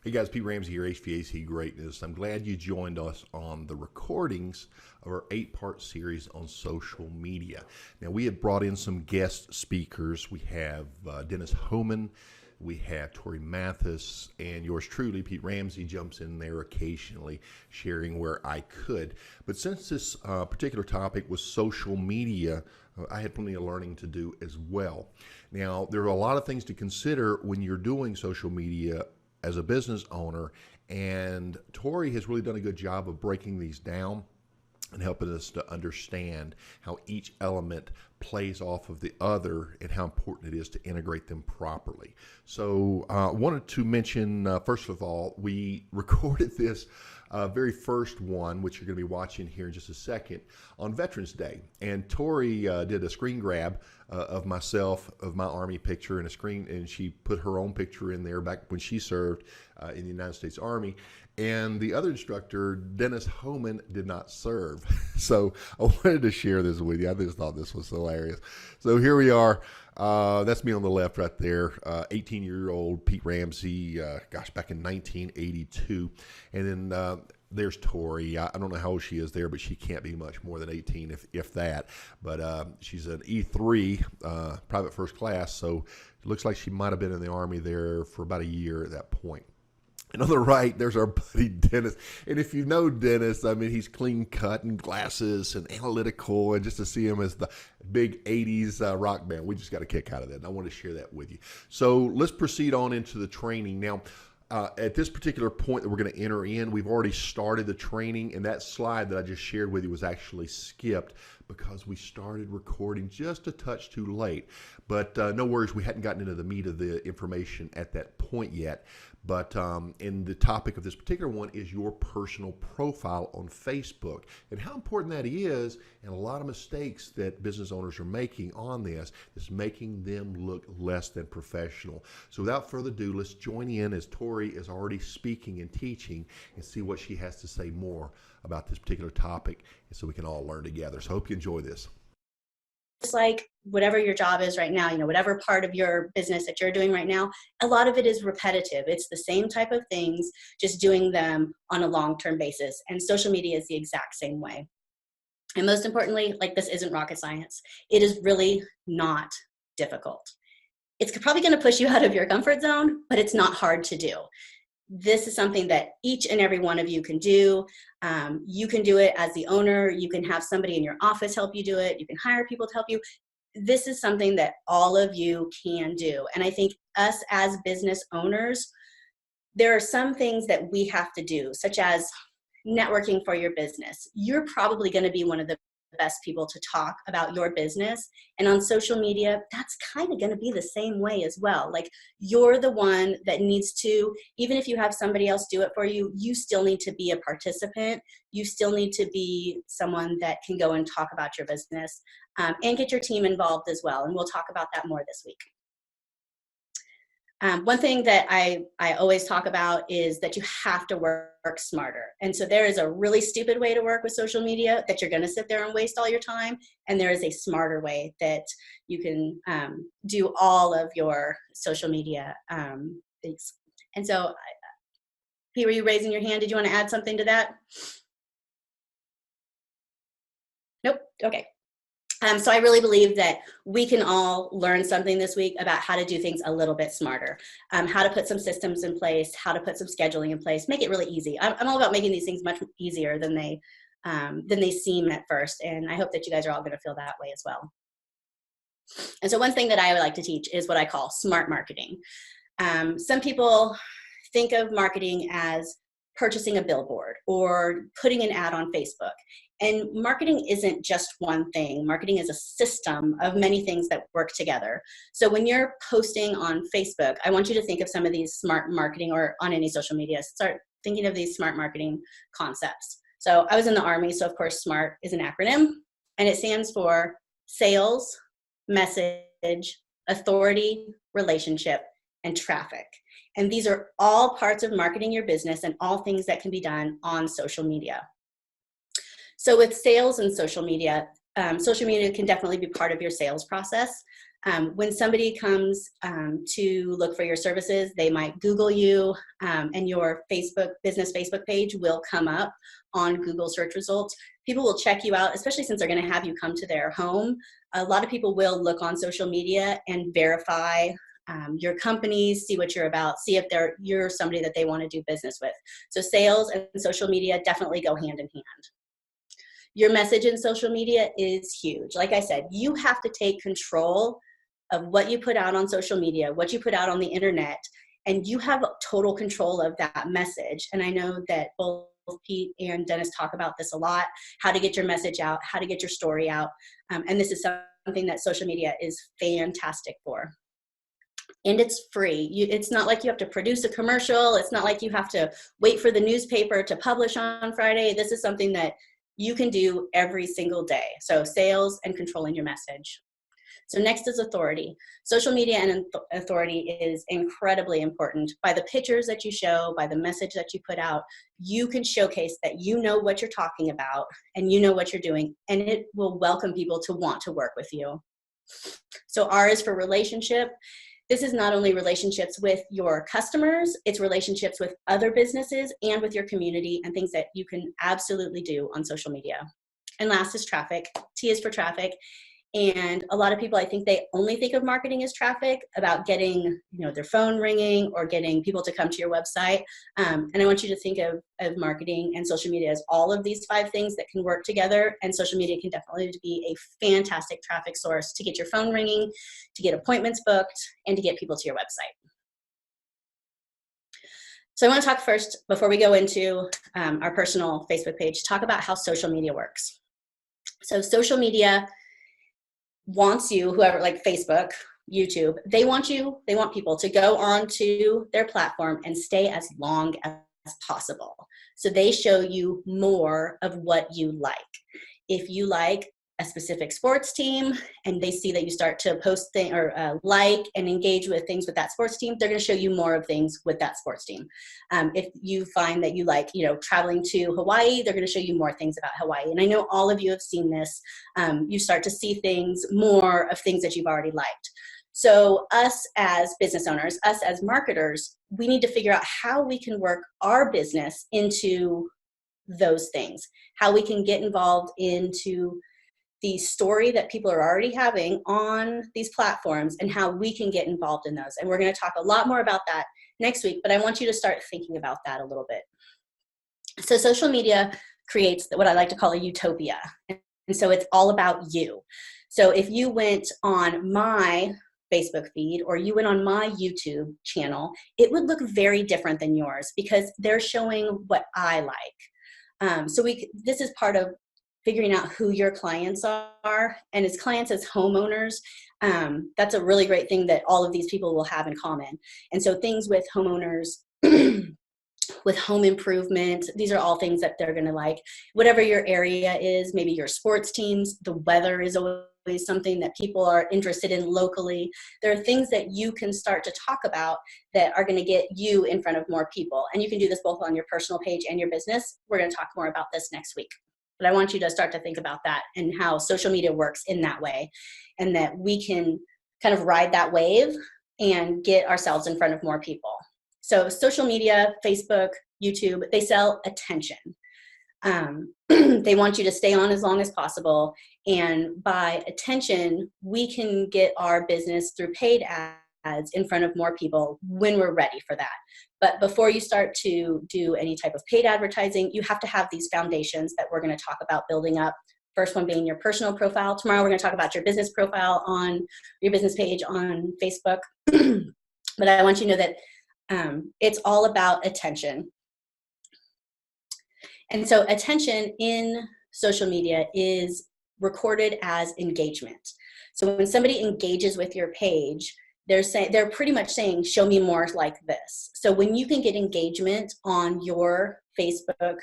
Hey guys, Pete Ramsey here, HVAC Greatness. I'm glad you joined us on the recordings of our 8-part series on social media. Now, we have brought in some guest speakers. We have Dennis Homan, we have Tori Mathis, and yours truly, Pete Ramsey, jumps in there occasionally, sharing where I could. But since this particular topic was social media, I had plenty of learning to do as well. Now, there are a lot of things to consider when you're doing social media as a business owner, and Tori has really done a good job of breaking these down and helping us to understand how each element plays off of the other and how important it is to integrate them properly. So I wanted to mention, first of all, we recorded this very first one, which you're going to be watching here in just a second, on Veterans Day. And Tori did a screen grab of myself, of my Army picture, and she put her own picture in there back when she served in the United States Army. And the other instructor, Dennis Homan, did not serve. So I wanted to share this with you. I just thought this was hilarious. So here we are. That's me on the left right there. 18-year-old Pete Ramsey, back in 1982. And then there's Tori. I don't know how old she is there, but she can't be much more than 18, if that. But she's an E3, private first class, so it looks like she might have been in the Army there for about a year at that point. And on the right, there's our buddy Dennis. And if you know Dennis, I mean, he's clean cut and glasses and analytical. And just to see him as the big 80s rock band, we just got a kick out of that. And I want to share that with you. So let's proceed on into the training. Now, at this particular point that we're going to enter in, we've already started the training. And that slide that I just shared with you was actually skipped because we started recording just a touch too late. But no worries, we hadn't gotten into the meat of the information at that point yet. But and the topic of this particular one is your personal profile on Facebook and how important that is, and a lot of mistakes that business owners are making on this is making them look less than professional. So without further ado, let's join in as Tori is already speaking and teaching and see what she has to say more about this particular topic, and so we can all learn together. So I hope you enjoy this. Just like whatever your job is right now, whatever part of your business that you're doing right now, a lot of it is repetitive. It's the same type of things, just doing them on a long-term basis. And social media is the exact same way. And most importantly, this isn't rocket science. It is really not difficult. It's probably going to push you out of your comfort zone, but it's not hard to do. This is something that each and every one of you can do. You can do it as the owner. You can have somebody in your office help you do it. You can hire people to help you. This is something that all of you can do. And I think us as business owners, there are some things that we have to do, such as networking for your business. You're probably going to be one of the best people to talk about your business, and on social media that's kind of going to be the same way as well. You're the one that needs to, even if you have somebody else do it for you, you still need to be a participant. You still need to be someone that can go and talk about your business, and get your team involved as well, and we'll talk about that more this week. One thing that I always talk about is that you have to work smarter. And so there is a really stupid way to work with social media that you're going to sit there and waste all your time. And there is a smarter way that you can do all of your social media things. And so, Pete, were you raising your hand? Did you want to add something to that? Nope. Okay. So I really believe that we can all learn something this week about how to do things a little bit smarter, how to put some systems in place, how to put some scheduling in place, make it really easy. I'm all about making these things much easier than they seem at first. And I hope that you guys are all going to feel that way as well. And so one thing that I would like to teach is what I call smart marketing. Some people think of marketing as purchasing a billboard or putting an ad on Facebook. And marketing isn't just one thing. Marketing is a system of many things that work together. So when you're posting on Facebook, I want you to think of some of these smart marketing, or on any social media, start thinking of these smart marketing concepts. So I was in the Army, so of course SMART is an acronym, and it stands for sales, message, authority, relationship, and traffic. And these are all parts of marketing your business and all things that can be done on social media. So with sales and social media can definitely be part of your sales process. When somebody comes to look for your services, they might Google you, and your business Facebook page will come up on Google search results. People will check you out, especially since they're going to have you come to their home. A lot of people will look on social media and verify your companies, see what you're about, see if you're somebody that they want to do business with. So sales and social media definitely go hand in hand. Your message in social media is huge. Like I said, you have to take control of what you put out on social media, what you put out on the internet, and you have total control of that message. And I know that both Pete and Dennis talk about this a lot, how to get your message out, how to get your story out. And this is something that social media is fantastic for. And it's free. It's not like you have to produce a commercial. It's not like you have to wait for the newspaper to publish on Friday. This is something that you can do every single day. So sales and controlling your message. So next is authority. Social media and authority is incredibly important. By the pictures that you show, by the message that you put out, you can showcase that you know what you're talking about and you know what you're doing, and it will welcome people to want to work with you. So R is for relationship. This is not only relationships with your customers, it's relationships with other businesses and with your community, and things that you can absolutely do on social media. And last is traffic. T is for traffic. And a lot of people, I think they only think of marketing as traffic, about getting, their phone ringing or getting people to come to your website. And I want you to think of marketing and social media as all of these 5 things that can work together. And social media can definitely be a fantastic traffic source to get your phone ringing, to get appointments booked, and to get people to your website. So I want to talk first, before we go into our personal Facebook page, talk about how social media works. So social media wants you, whoever, like Facebook, YouTube, they want people to go onto their platform and stay as long as possible. So they show you more of what you like. If you like a specific sports team and they see that you start to post like and engage with things with that sports team, they're going to show you more of things with that sports team. If you find that you like, traveling to Hawaii, they're going to show you more things about Hawaii. And I know all of you have seen this. You start to see more of things that you've already liked. So us as business owners, us as marketers, we need to figure out how we can work our business into those things, how we can get involved into the story that people are already having on these platforms and how we can get involved in those. And we're going to talk a lot more about that next week, but I want you to start thinking about that a little bit. So social media creates what I like to call a utopia. And so it's all about you. So if you went on my Facebook feed or you went on my YouTube channel, it would look very different than yours because they're showing what I like. So this is part of figuring out who your clients are. And as clients, as homeowners, that's a really great thing that all of these people will have in common. And so things with homeowners, with home improvement, these are all things that they're going to like. Whatever your area is, maybe your sports teams, the weather is always something that people are interested in locally. There are things that you can start to talk about that are going to get you in front of more people. And you can do this both on your personal page and your business. We're going to talk more about this next week. But I want you to start to think about that and how social media works in that way, and that we can kind of ride that wave and get ourselves in front of more people. So social media, Facebook, YouTube, they sell attention. They want you to stay on as long as possible. And by attention, we can get our business through paid ads in front of more people when we're ready for that. But before you start to do any type of paid advertising, you have to have these foundations that we're going to talk about building up. First one being your personal profile. Tomorrow we're going to talk about your business profile on your business page on Facebook. But I want you to know that it's all about attention. And so attention in social media is recorded as engagement. So when somebody engages with your page, they're pretty much saying, show me more like this. So when you can get engagement on your Facebook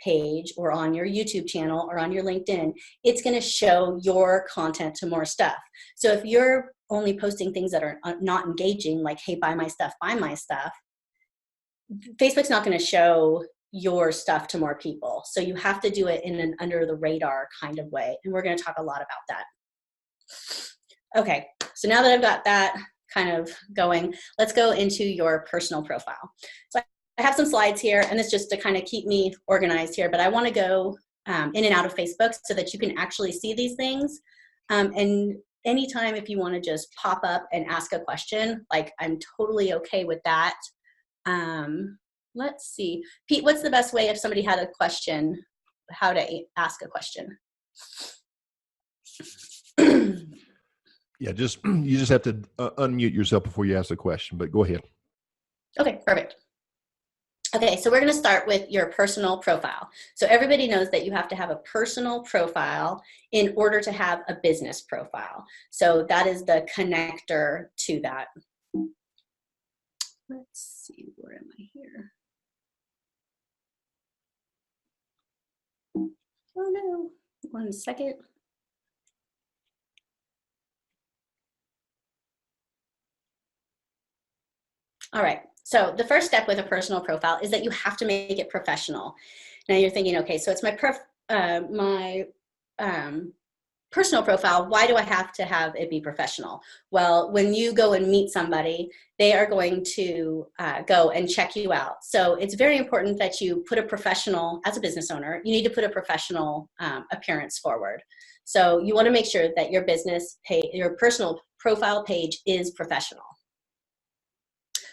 page or on your YouTube channel or on your LinkedIn, it's going to show your content to more stuff. So if you're only posting things that are not engaging, like, hey, buy my stuff, Facebook's not going to show your stuff to more people. So you have to do it in an under the radar kind of way. And we're going to talk a lot about that. Okay, so now that I've got that kind of going, let's go into your personal profile. So I have some slides here, and it's just to kind of keep me organized here, but I want to go in and out of Facebook so that you can actually see these things. And anytime if you want to just pop up and ask a question, like I'm totally okay with that. Let's see. Pete, what's the best way if somebody had a question, how to ask a question? Yeah, you just have to unmute yourself before you ask the question, but go ahead. Okay, perfect. Okay, so we're going to start with your personal profile. So everybody knows that you have to have a personal profile in order to have a business profile. So that is the connector to that. Let's see, where am I here? Oh no, 1 second. All right, so the first step with a personal profile is that you have to make it professional. Now you're thinking, okay, so it's my personal profile. Why do I have to have it be professional? Well, when you go and meet somebody, they are going to go and check you out. So it's very important that you put a professional, as a business owner, you need to put a professional appearance forward. So you want to make sure that your business page, your personal profile page is professional.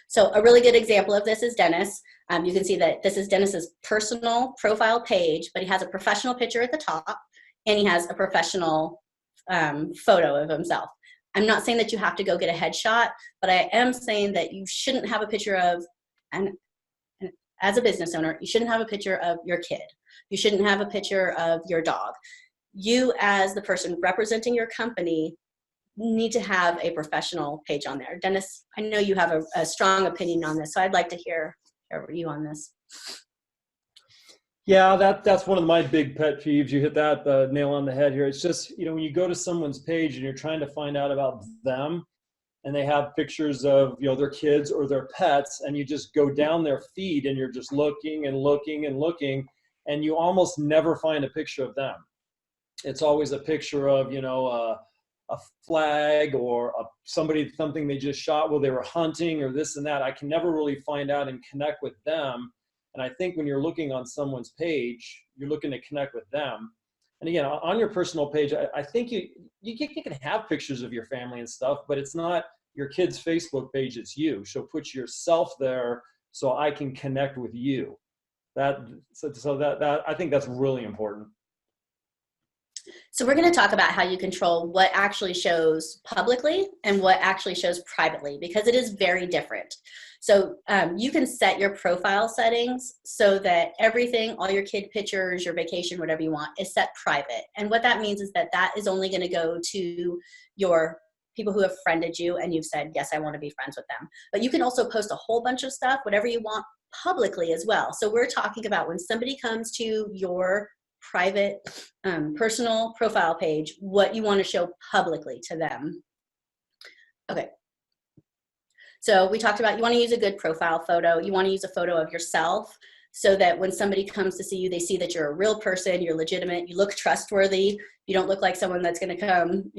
So a really good example of this is Dennis. You can see that this is Dennis's personal profile page, but he has a professional picture at the top, and he has a professional photo of himself. I'm not saying that you have to go get a headshot, but I am saying that you shouldn't have a picture of, and as a business owner, you shouldn't have a picture of your kid. You shouldn't have a picture of your dog. You, as the person representing your company, need to have a professional page on there. Dennis, I know you have a strong opinion on this, so I'd like to hear you on this. Yeah, that's one of my big pet peeves. You hit that nail on the head here. It's just, when you go to someone's page and you're trying to find out about them, and they have pictures of, their kids or their pets, and you just go down their feed and you're just looking and looking and looking, and you almost never find a picture of them. It's always a picture of, a flag or something they just shot while they were hunting or this and that. I can never really find out and connect with them. And I think when you're looking on someone's page, you're looking to connect with them. And again, on your personal page, I think you can have pictures of your family and stuff, but it's not your kid's Facebook page, it's you. So put yourself there so I can connect with you. So that I think that's really important. So we're going to talk about how you control what actually shows publicly and what actually shows privately, because it is very different. So you can set your profile settings so that everything, all your kid pictures, your vacation, whatever you want, is set private. And what that means is that that is only going to go to your people who have friended you and you've said, yes, I want to be friends with them. But you can also post a whole bunch of stuff, whatever you want, publicly as well. So we're talking about when somebody comes to your private personal profile page, what you want to show publicly to them. Okay. So we talked about you want to use a good profile photo. You want to use a photo of yourself so that when somebody comes to see you, they see that you're a real person, you're legitimate, you look trustworthy. You don't look like someone that's going to come,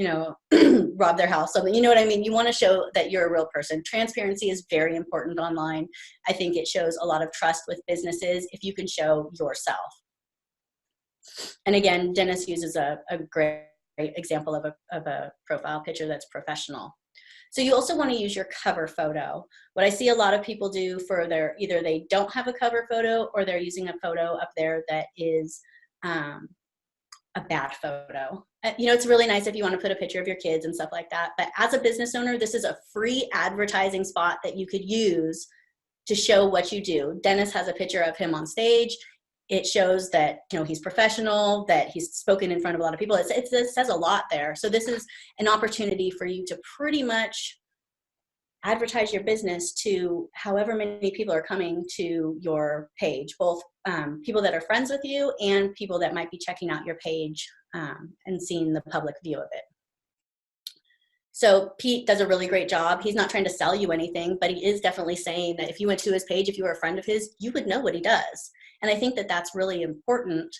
rob their house. So, you know what I mean? You want to show that you're a real person. Transparency is very important online. I think it shows a lot of trust with businesses if you can show yourself. And again, Dennis uses a great example of a profile picture that's professional. So you also want to use your cover photo. What I see a lot of people do for either they don't have a cover photo or they're using a photo up there that is a bad photo. It's really nice if you want to put a picture of your kids and stuff like that. But as a business owner, this is a free advertising spot that you could use to show what you do. Dennis has a picture of him on stage. It shows that he's professional, that he's spoken in front of a lot of people. It says a lot there. So this is an opportunity for you to pretty much advertise your business to however many people are coming to your page, both people that are friends with you and people that might be checking out your page and seeing the public view of it. So Pete does a really great job. He's not trying to sell you anything, but he is definitely saying that if you went to his page, if you were a friend of his, you would know what he does. And I think that that's really important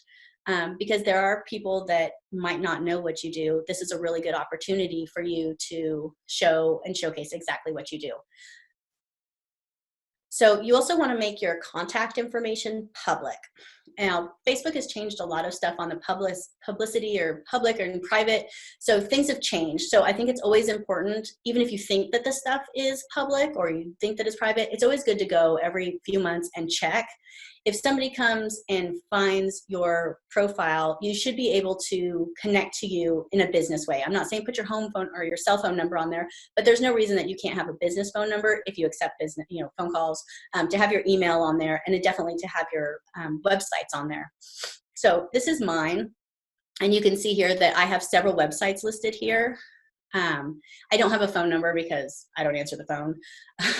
because there are people that might not know what you do. This is a really good opportunity for you to show and showcase exactly what you do. So you also want to make your contact information public. Now, Facebook has changed a lot of stuff on the publicity or public or private. So things have changed. So I think it's always important, even if you think that the stuff is public or you think that it's private, it's always good to go every few months and check. If somebody comes and finds your profile, you should be able to connect to you in a business way. I'm not saying put your home phone or your cell phone number on there, but there's no reason that you can't have a business phone number if you accept business, phone calls, to have your email on there, and definitely to have your websites on there. So this is mine, and you can see here that I have several websites listed here. I don't have a phone number because I don't answer the phone,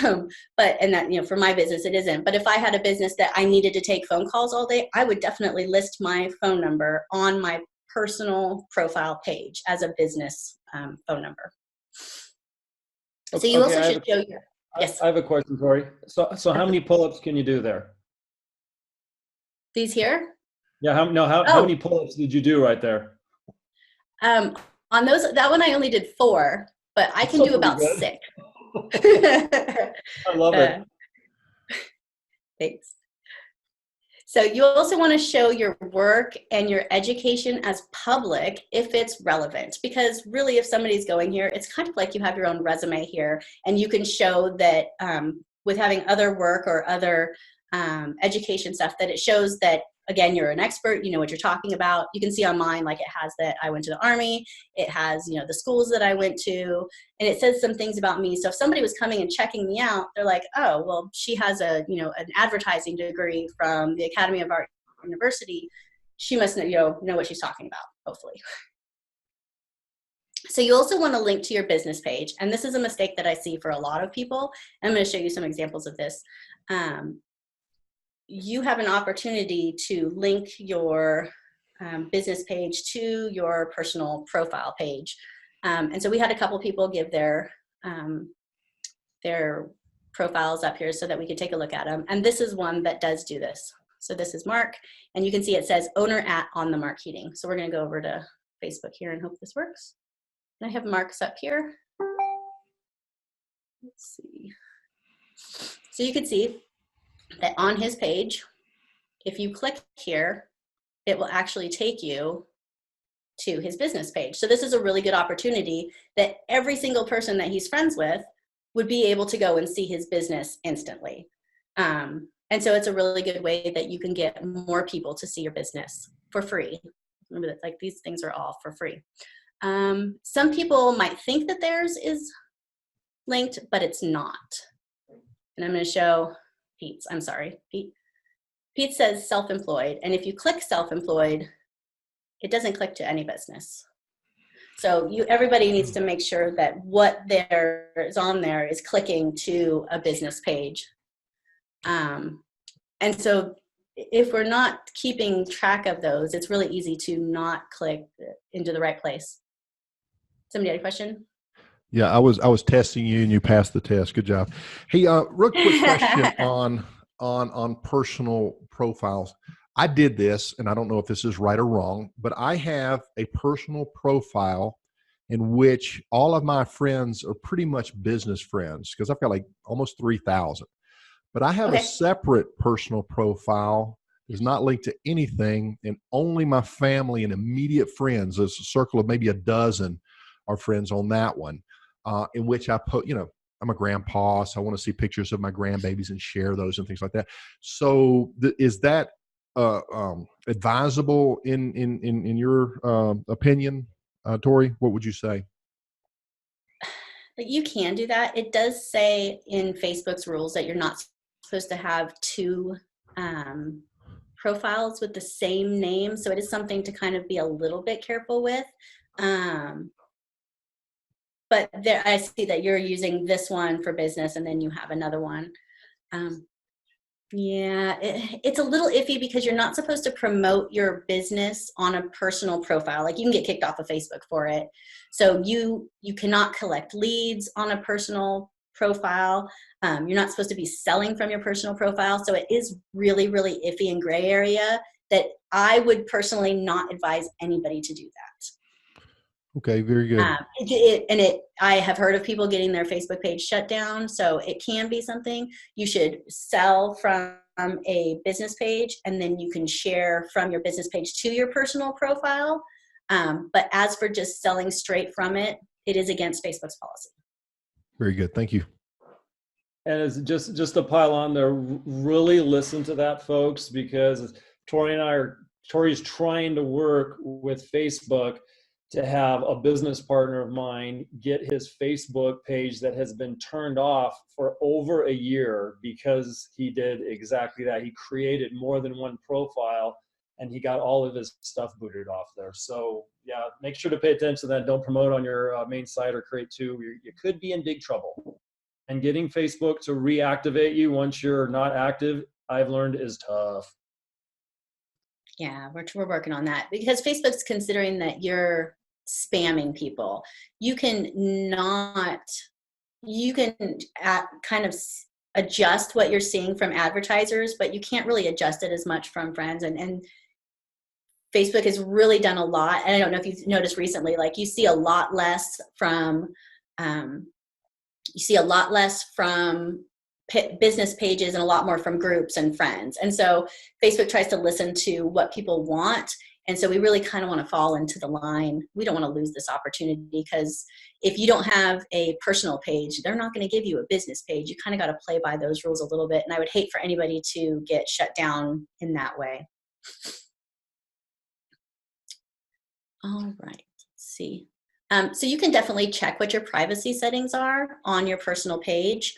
and that, for my business, it isn't. But if I had a business that I needed to take phone calls all day, I would definitely list my phone number on my personal profile page as a business phone number. So you also should show your, yes. I have a question, Tori. So how many pull-ups can you do there? These here? Yeah, how many pull-ups did you do right there? On that one I only did 4, but I can do about 6. I love it. Thanks. So you also want to show your work and your education as public if it's relevant, because really if somebody's going here, it's kind of like you have your own resume here, and you can show that with having other work or other education stuff, that it shows that, again, you're an expert, you know what you're talking about. You can see on mine, like it has that I went to the Army, it has, the schools that I went to, and it says some things about me. So if somebody was coming and checking me out, they're like, oh, well, she has an advertising degree from the Academy of Art University. She must know what she's talking about, hopefully. So you also want to link to your business page. And this is a mistake that I see for a lot of people. I'm going to show you some examples of this. You have an opportunity to link your business page to your personal profile page. And so we had a couple people give their profiles up here so that we could take a look at them. And this is one that does do this. So this is Mark, and you can see it says owner at On the Mark Heating. So we're going to go over to Facebook here and hope this works. And I have Mark's up here. Let's see. So you can see that on his page, if you click here, it will actually take you to his business page. So this is a really good opportunity that every single person that he's friends with would be able to go and see his business instantly. And so it's a really good way that you can get more people to see your business for free. Remember that, like, these things are all for free. Some people might think that theirs is linked, but it's not. And I'm going to show Pete's. I'm sorry, Pete. Pete says self-employed, and if you click self-employed, it doesn't click to any business. So everybody needs to make sure that what there is on there is clicking to a business page. And so if we're not keeping track of those, it's really easy to not click into the right place. Somebody had a question? Yeah, I was testing you and you passed the test. Good job. Hey, real quick question on personal profiles. I did this, and I don't know if this is right or wrong, but I have a personal profile in which all of my friends are pretty much business friends, because I've got like almost 3,000. But I have a separate personal profile that's not linked to anything, and only my family and immediate friends. There's a circle of maybe a dozen are friends on that one, in which I put, I'm a grandpa, so I want to see pictures of my grandbabies and share those and things like that. So is that advisable in your opinion, Tori? What would you say? You can do that. It does say in Facebook's rules that you're not supposed to have 2 profiles with the same name. So it is something to kind of be a little bit careful with. But there, I see that you're using this one for business, and then you have another one. It's a little iffy because you're not supposed to promote your business on a personal profile. Like, you can get kicked off of Facebook for it. So you cannot collect leads on a personal profile. You're not supposed to be selling from your personal profile. So it is really, really iffy and gray area that I would personally not advise anybody to do that. Okay, very good. I have heard of people getting their Facebook page shut down, so it can be something. You should sell from a business page, and then you can share from your business page to your personal profile. But as for just selling straight from it, it is against Facebook's policy. Very good. Thank you. And it's just to pile on there, really listen to that, folks, because Tori's trying to work with Facebook to have a business partner of mine get his Facebook page that has been turned off for over a year because he did exactly that. He created more than one profile and he got all of his stuff booted off there. So yeah, make sure to pay attention to that. Don't promote on your main site or create two. You could be in big trouble. And getting Facebook to reactivate you once you're not active, I've learned, is tough. Yeah, we're working on that because Facebook's considering that you're spamming people. You can kind of adjust what you're seeing from advertisers, but you can't really adjust it as much from friends. And Facebook has really done a lot. And I don't know if you've noticed recently, like you see a lot less from business pages and a lot more from groups and friends. And so Facebook tries to listen to what people want. And so we really kind of want to fall into the line. We don't want to lose this opportunity because if you don't have a personal page, they're not going to give you a business page. You kind of got to play by those rules a little bit. And I would hate for anybody to get shut down in that way. All right, let's see. So you can definitely check what your privacy settings are on your personal page.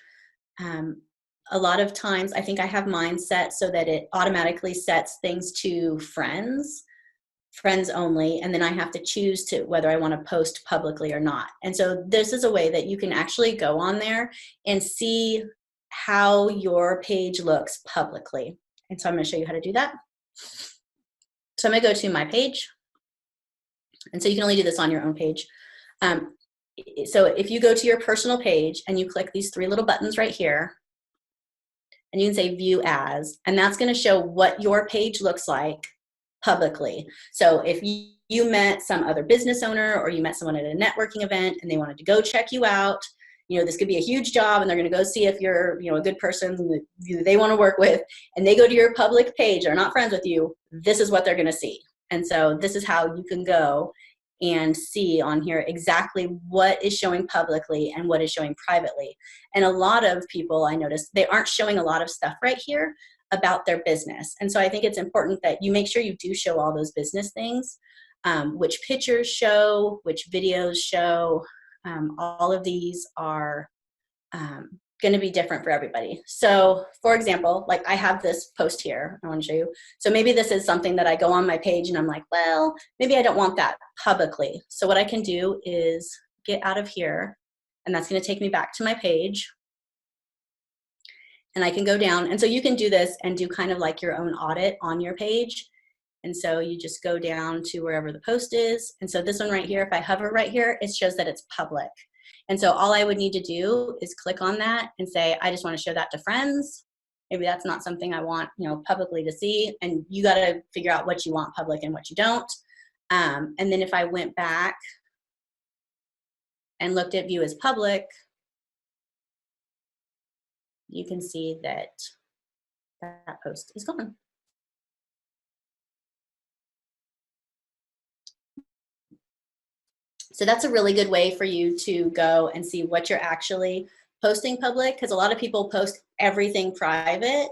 A lot of times, I think I have mine set so that it automatically sets things to friends only, and then I have to choose to whether I want to post publicly or not. And so this is a way that you can actually go on there and see how your page looks publicly. And so I'm going to show you how to do that. So I'm going to go to my page. And so you can only do this on your own page. So if you go to your personal page and you click these three little buttons right here, and you can say view as, and that's going to show what your page looks like publicly. So if you met some other business owner or you met someone at a networking event and they wanted to go check you out, this could be a huge job and they're going to go see if you're, a good person that they want to work with, and they go to your public page, they're not friends with you, this is what they're going to see. And so this is how you can go and see on here exactly what is showing publicly and what is showing privately. And a lot of people, I noticed, they aren't showing a lot of stuff right here about their business. And so I think it's important that you make sure you do show all those business things, which pictures show, which videos show. All of these are going to be different for everybody. So for example, like I have this post here I want to show you. So maybe this is something that I go on my page and I'm like, well, maybe I don't want that publicly. So what I can do is get out of here, and that's going to take me back to my page. And I can go down. And so you can do this and do kind of like your own audit on your page. And so you just go down to wherever the post is. And so this one right here, if I hover right here, it shows that it's public. And so all I would need to do is click on that and say, I just want to show that to friends. Maybe that's not something I want, publicly to see. And you got to figure out what you want public and what you don't. And then if I went back and looked at view as public, you can see that that post is gone. So that's a really good way for you to go and see what you're actually posting public, because a lot of people post everything private.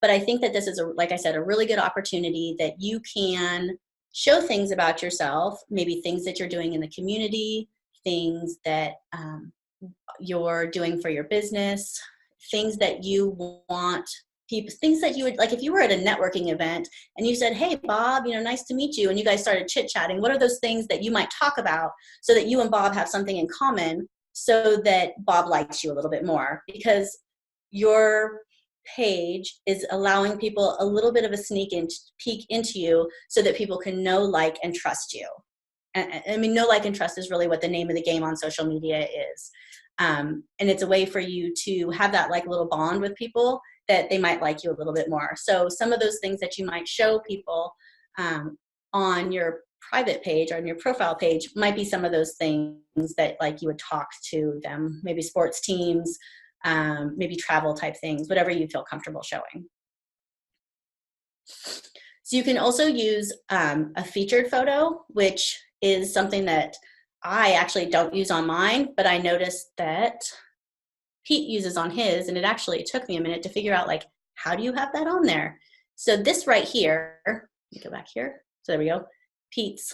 But I think that this is, like I said, a really good opportunity that you can show things about yourself, maybe things that you're doing in the community, things that you're doing for your business, things that you want people, things that you would like if you were at a networking event and you said, hey Bob, nice to meet you, and you guys started chit-chatting. What are those things that you might talk about so that you and Bob have something in common, so that Bob likes you a little bit more? Because your page is allowing people a little bit of a peek into you so that people can know, like, and trust you. And I mean, know, like, and trust is really what the name of the game on social media is. And it's a way for you to have that like little bond with people that they might like you a little bit more. So some of those things that you might show people on your private page or on your profile page might be some of those things that like you would talk to them, maybe sports teams, maybe travel type things, whatever you feel comfortable showing. So you can also use a featured photo, which is something that I actually don't use on mine, but I noticed that Pete uses on his, and it actually took me a minute to figure out, like, how do you have that on there? So this right here, let me go back here. So there we go. Pete's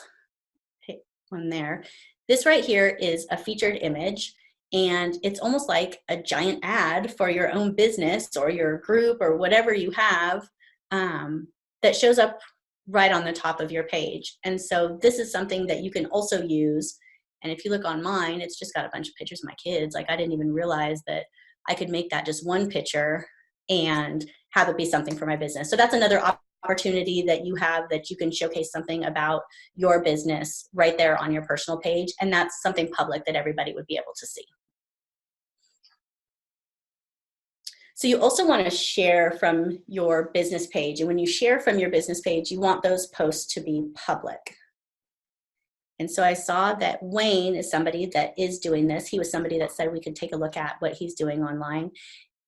one there. This right here is a featured image, and it's almost like a giant ad for your own business or your group or whatever you have that shows up right on the top of your page. And so this is something that you can also use. And if you look on mine, it's just got a bunch of pictures of my kids. Like, I didn't even realize that I could make that just one picture and have it be something for my business. So that's another opportunity that you have, that you can showcase something about your business right there on your personal page. And that's something public that everybody would be able to see. So you also want to share from your business page. And when you share from your business page, you want those posts to be public. And so I saw that Wayne is somebody that is doing this. He was somebody that said we could take a look at what he's doing online.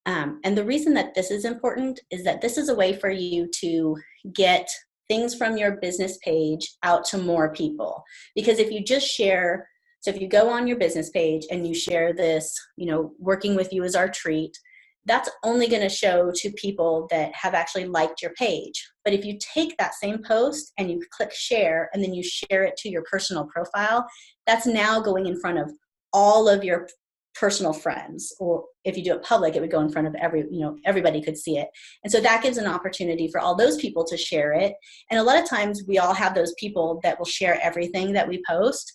And the reason that this is important is that this is a way for you to get things from your business page out to more people. Because if you just share, so if you go on your business page and you share this, working with you is our treat, that's only going to show to people that have actually liked your page. But if you take that same post and you click share and then you share it to your personal profile, that's now going in front of all of your personal friends. Or if you do it public, it would go in front of everybody could see it. And so that gives an opportunity for all those people to share it. And a lot of times we all have those people that will share everything that we post.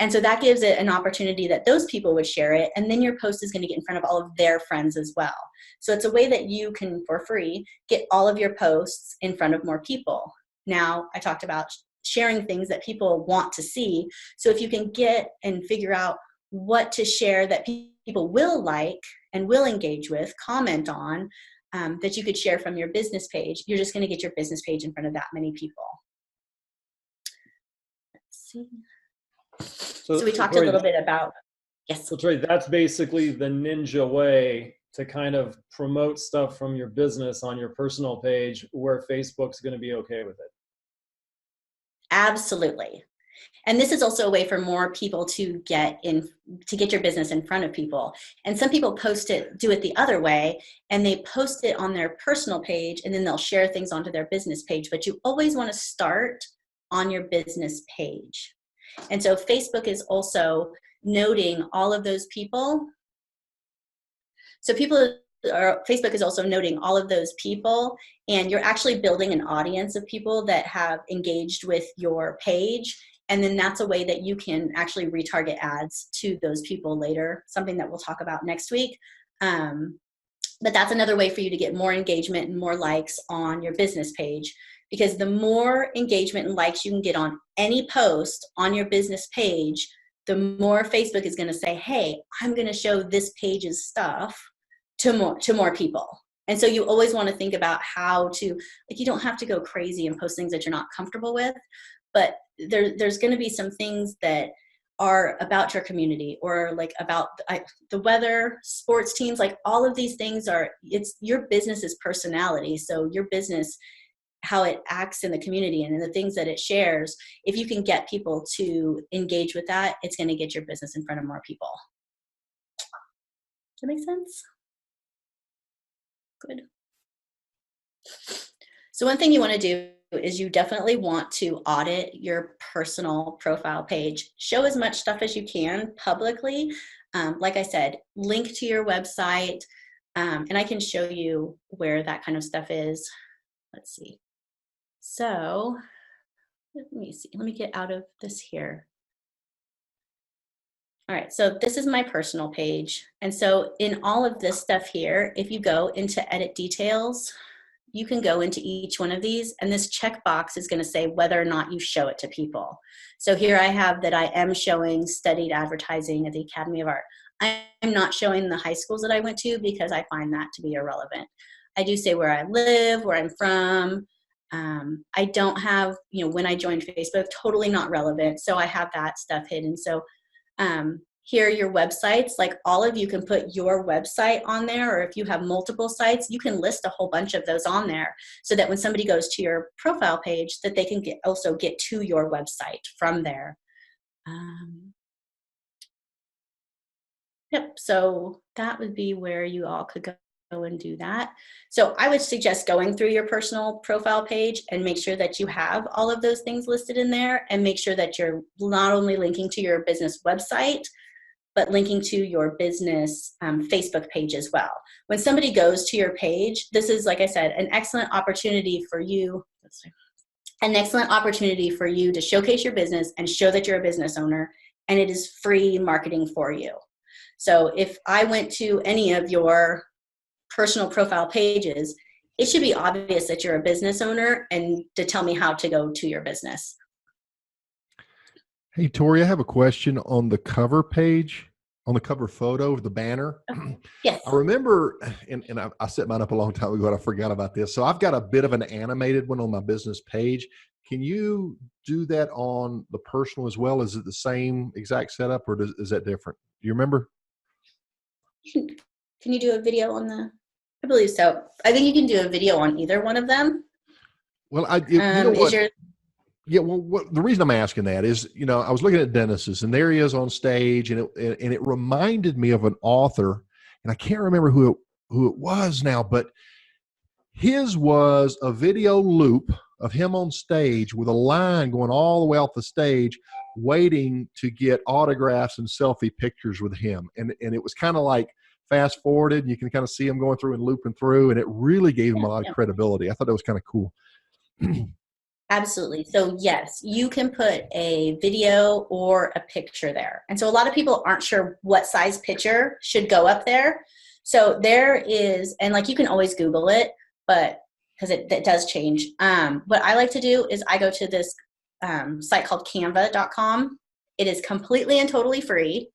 And so that gives it an opportunity that those people would share it, and then your post is going to get in front of all of their friends as well. So it's a way that you can, for free, get all of your posts in front of more people. Now, I talked about sharing things that people want to see. So if you can get and figure out what to share that people will like and will engage with, comment on, that you could share from your business page, you're just going to get your business page in front of that many people. Let's see. So we talked a little bit about, yes. So Troy, that's basically the ninja way to kind of promote stuff from your business on your personal page, where Facebook's going to be okay with it. Absolutely. And this is also a way for more people to get your business in front of people. And some people do it the other way, and they post it on their personal page, and then they'll share things onto their business page. But you always want to start on your business page. And so Facebook is also noting all of those people. So Facebook is also noting all of those people, and you're actually building an audience of people that have engaged with your page. And then that's a way that you can actually retarget ads to those people later, something that we'll talk about next week. But that's another way for you to get more engagement and more likes on your business page. Because the more engagement and likes you can get on any post on your business page, the more Facebook is going to say, hey, I'm going to show this page's stuff to more people. And so you always want to think about how to, you don't have to go crazy and post things that you're not comfortable with, but there's going to be some things that are about your community, or like about the weather, sports teams, like all of these things it's your business's personality. So your business, how it acts in the community and in the things that it shares, if you can get people to engage with that, it's going to get your business in front of more people. Does that make sense? Good. So one thing you want to do is you definitely want to audit your personal profile page. Show as much stuff as you can publicly. Like I said, link to your website, and I can show you where that kind of stuff is. Let's see. So let me see. Let me get out of this here. All right, so this is my personal page. And so in all of this stuff here, if you go into edit details, you can go into each one of these, and this checkbox is going to say whether or not you show it to people. So here I have that I am showing studied advertising at the Academy of Art. I'm not showing the high schools that I went to because I find that to be irrelevant. I do say where I live, where I'm from. I don't have, when I joined Facebook, totally not relevant. So I have that stuff hidden. So here are your websites. Like all of you can put your website on there, or if you have multiple sites, you can list a whole bunch of those on there so that when somebody goes to your profile page, that they can also get to your website from there. Yep, so that would be where you all could go and do that. So I would suggest going through your personal profile page and make sure that you have all of those things listed in there, and make sure that you're not only linking to your business website, but linking to your business Facebook page as well. When somebody goes to your page, this is, like I said, an excellent opportunity for you. An excellent opportunity for you to showcase your business and show that you're a business owner, and it is free marketing for you. So if I went to any of your personal profile pages, it should be obvious that you're a business owner and to tell me how to go to your business. Hey, Tori, I have a question on the cover page, on the cover photo of the banner. Yes. I remember, and I set mine up a long time ago and I forgot about this. So I've got a bit of an animated one on my business page. Can you do that on the personal as well? Is it the same exact setup, or is that different? Do you remember? Can you do a video on the? I believe so. I think you can do a video on either one of them. Well, you know what? Yeah, well, the reason I'm asking that is, I was looking at Dennis's, and there he is on stage, and it reminded me of an author, and I can't remember who it was now, but his was a video loop of him on stage with a line going all the way off the stage, waiting to get autographs and selfie pictures with him, and it was kind of like fast forwarded, and you can kind of see him going through and looping through, and it really gave him a lot of credibility. I thought that was kind of cool. Absolutely. So yes, you can put a video or a picture there. And so a lot of people aren't sure what size picture should go up there. So there is, and like you can always Google it, but because it does change. What I like to do is I go to this site called canva.com. It is completely and totally free.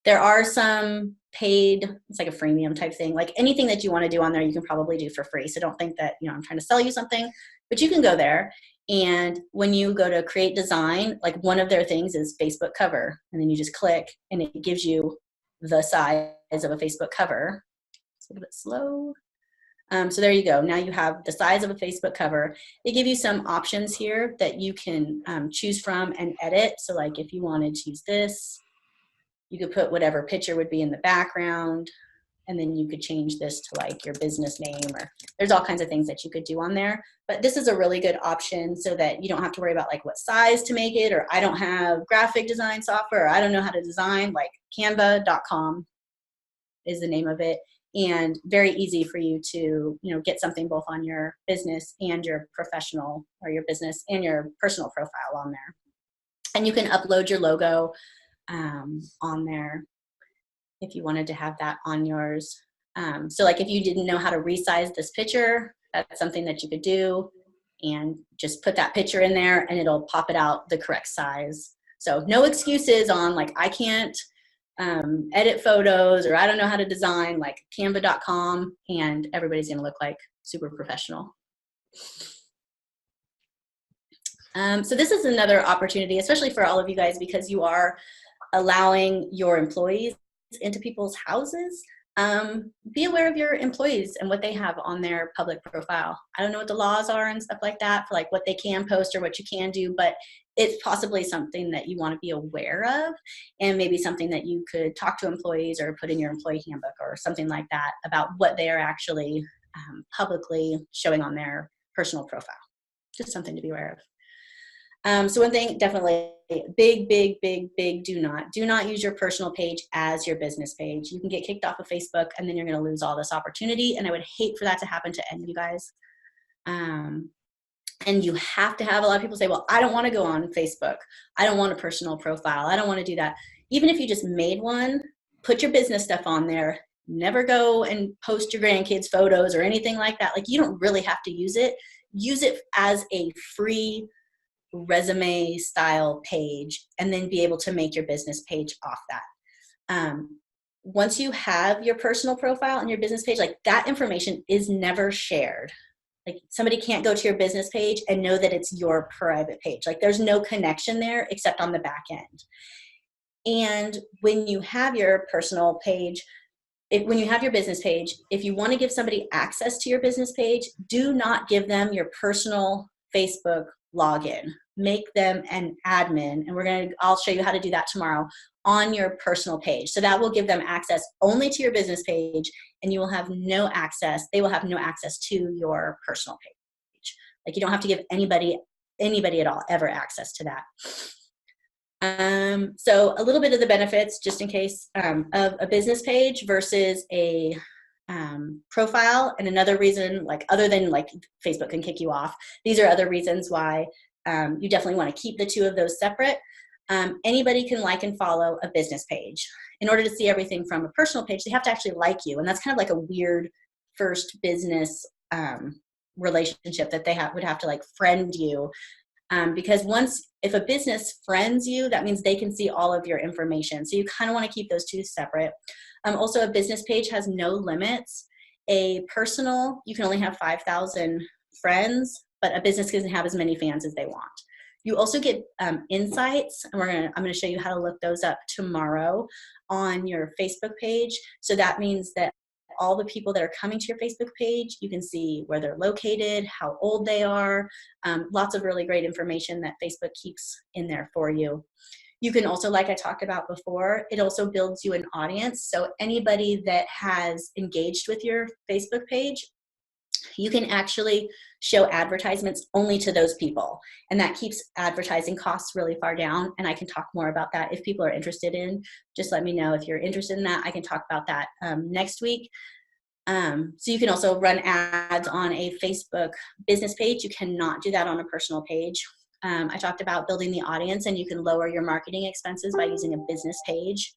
There are some paid, it's like a freemium type thing. Like anything that you want to do on there, you can probably do for free. So don't think that, I'm trying to sell you something, but you can go there. And when you go to create design, like one of their things is Facebook cover. And then you just click and it gives you the size of a Facebook cover. It's a little bit slow. So there you go. Now you have the size of a Facebook cover. They give you some options here that you can choose from and edit. So like if you wanted to use this, you could put whatever picture would be in the background, and then you could change this to like your business name, or there's all kinds of things that you could do on there. But this is a really good option so that you don't have to worry about like what size to make it, or I don't have graphic design software, or I don't know how to design. Like canva.com is the name of it, and very easy for you to, get something both on your business and your professional, or your business and your personal profile on there. And you can upload your logo on there if you wanted to have that on yours. So like if you didn't know how to resize this picture, that's something that you could do, and just put that picture in there and it'll pop it out the correct size. So no excuses on like, I can't edit photos, or I don't know how to design. Like canva.com, and everybody's going to look like super professional. So this is another opportunity, especially for all of you guys, because you are allowing your employees into people's houses. Be aware of your employees and what they have on their public profile. I don't know what the laws are and stuff like that for like what they can post or what you can do, but it's possibly something that you want to be aware of, and maybe something that you could talk to employees or put in your employee handbook or something like that about what they are actually publicly showing on their personal profile. Just something to be aware of. So one thing, definitely big, do not use your personal page as your business page. You can get kicked off of Facebook, and then you're going to lose all this opportunity. And I would hate for that to happen to any of you guys. And you have to have, a lot of people say, well, I don't want to go on Facebook. I don't want a personal profile. I don't want to do that. Even if you just made one, put your business stuff on there. Never go and post your grandkids' photos or anything like that. Like, you don't really have to use it. Use it as a free resume style page, and then be able to make your business page off that. once you have your personal profile and your business page, like that information is never shared. Like somebody can't go to your business page and know that it's your private page. Like there's no connection there except on the back end. And when you have your personal page, when you have your business page, if you want to give somebody access to your business page, do not give them your personal Facebook login. Make them an admin, and I'll show you how to do that tomorrow on your personal page. So that will give them access only to your business page, and you will have no access. They will have no access to your personal page. Like you don't have to give anybody at all ever access to that. So a little bit of the benefits, just in case, of a business page versus a profile. And another reason, like other than like Facebook can kick you off, these are other reasons why you definitely want to keep the two of those separate. Anybody can like and follow a business page. In order to see everything from a personal page, they have to actually like you. And that's kind of like a weird first business relationship that they would have to like friend you. Because if a business friends you, that means they can see all of your information. So you kind of want to keep those two separate. Also, a business page has no limits. A personal, you can only have 5,000 friends, but a business can have as many fans as they want. You also get insights, and I'm going to show you how to look those up tomorrow on your Facebook page. So that means that all the people that are coming to your Facebook page, you can see where they're located, how old they are, lots of really great information that Facebook keeps in there for you. You can also, like I talked about before, it also builds you an audience. So anybody that has engaged with your Facebook page, you can actually show advertisements only to those people. And that keeps advertising costs really far down. And I can talk more about that if people are interested in. Just let me know if you're interested in that. I can talk about that next week. So you can also run ads on a Facebook business page. You cannot do that on a personal page. I talked about building the audience, and you can lower your marketing expenses by using a business page.